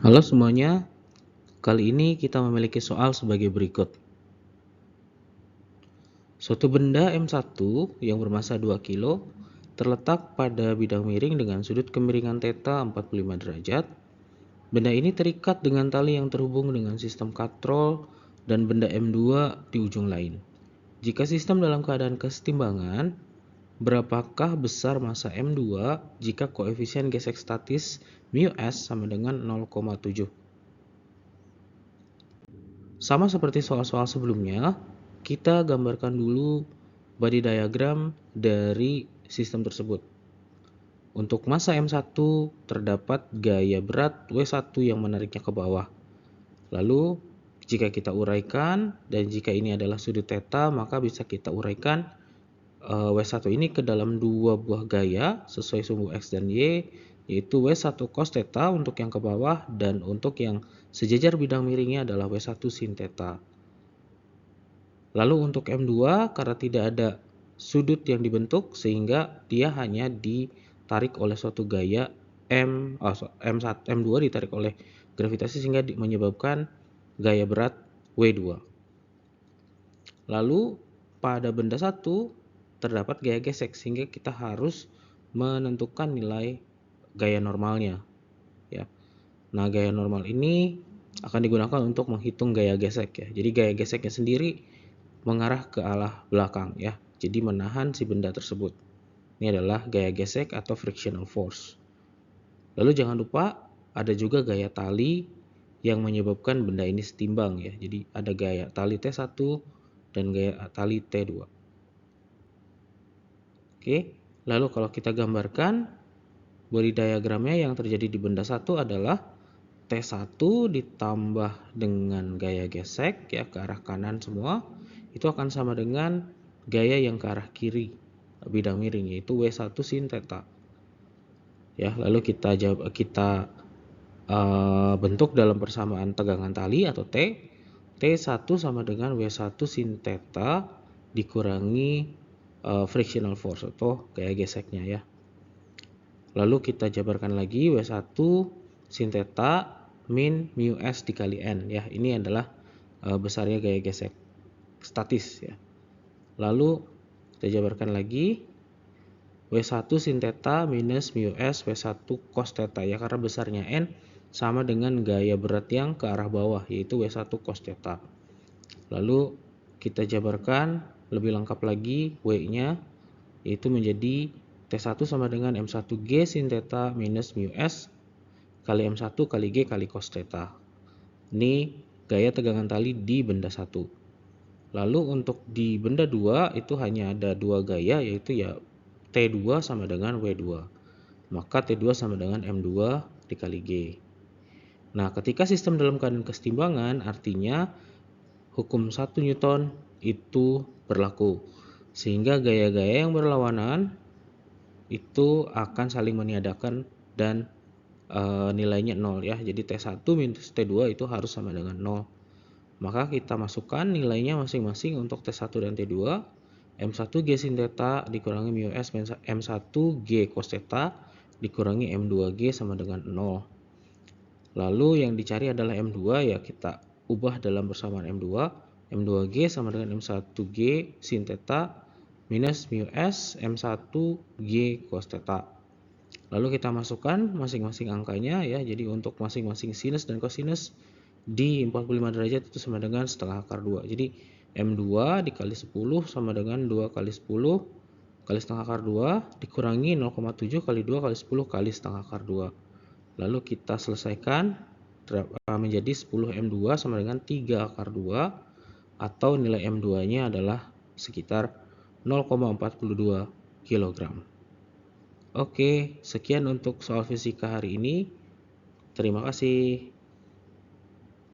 Halo semuanya, kali ini kita memiliki soal sebagai berikut. Suatu benda M1 yang bermassa 2 kg terletak pada bidang miring dengan sudut kemiringan θ 45 derajat. Benda ini terikat dengan tali yang terhubung dengan sistem katrol dan benda M2 di ujung lain. Jika sistem dalam keadaan kesetimbangan, berapakah besar massa M2 jika koefisien gesek statis μs sama dengan 0,7? Sama seperti soal-soal sebelumnya, kita gambarkan dulu body diagram dari sistem tersebut. Untuk massa M1 terdapat gaya berat W1 yang menariknya ke bawah. Lalu jika kita uraikan dan jika ini adalah sudut θ, maka bisa kita uraikan W1 ini ke dalam dua buah gaya sesuai sumbu X dan Y, yaitu W1 cos θ untuk yang ke bawah dan untuk yang sejajar bidang miringnya adalah W1 sin θ. Lalu untuk M2 karena tidak ada sudut yang dibentuk sehingga dia hanya ditarik oleh suatu gaya M2 ditarik oleh gravitasi sehingga menyebabkan gaya berat W2. Lalu pada benda satu terdapat gaya gesek sehingga kita harus menentukan nilai gaya normalnya, ya. Nah, gaya normal ini akan digunakan untuk menghitung gaya gesek, ya. Jadi gaya geseknya sendiri mengarah ke arah belakang, ya. Jadi menahan si benda tersebut. Ini adalah gaya gesek atau frictional force. Lalu jangan lupa ada juga gaya tali yang menyebabkan benda ini setimbang, ya. Jadi ada gaya tali T1 dan gaya tali T2. Oke, lalu kalau kita gambarkan body diagramnya yang terjadi di benda satu adalah T1 ditambah dengan gaya gesek ya ke arah kanan semua, itu akan sama dengan gaya yang ke arah kiri bidang miring yaitu W1 sin θ. Ya, lalu kita bentuk dalam persamaan tegangan tali atau T. T1 sama dengan W1 sin θ dikurangi frictional force atau gaya geseknya, ya. Lalu kita jabarkan lagi W1 sin θ min μs dikali N, ya. Ini adalah besarnya gaya gesek statis, ya. Lalu kita jabarkan lagi W1 sin θ minus μs W1 cos θ, ya, karena besarnya N sama dengan gaya berat yang ke arah bawah yaitu W1 cos θ. Lalu kita jabarkan lebih lengkap lagi W-nya yaitu menjadi T1 sama dengan M1G sin θ minus μs kali M1 kali G kali cos θ. Ini gaya tegangan tali di benda 1. Lalu untuk di benda 2 itu hanya ada dua gaya yaitu ya T2 sama dengan W2. Maka T2 sama dengan M2 dikali G. Nah, ketika sistem dalam keadaan kesetimbangan artinya hukum 1 Newton itu berlaku. Sehingga gaya-gaya yang berlawanan itu akan saling meniadakan dan nilainya 0, ya. Jadi T1 minus T2 itu harus sama dengan 0. Maka kita masukkan nilainya masing-masing untuk T1 dan T2. M1G sin θ dikurangi μs M1G cos θ dikurangi M2G sama dengan 0. Lalu yang dicari adalah M2, ya kita ubah dalam persamaan M2. M2G sama dengan M1G sin θ minus μs M1G cos θ. Lalu kita masukkan masing-masing angkanya, ya. Jadi untuk masing-masing sinus dan kosinus di 45 derajat itu sama dengan setengah akar 2. Jadi M2 dikali 10 sama dengan 2 kali 10 kali setengah akar 2 dikurangi 0,7 kali 2 kali 10 kali setengah akar 2. Lalu kita selesaikan menjadi 10 M2 sama dengan 3 akar 2 atau nilai M2-nya adalah sekitar 0,42 kg. Oke, sekian untuk soal fisika hari ini. Terima kasih.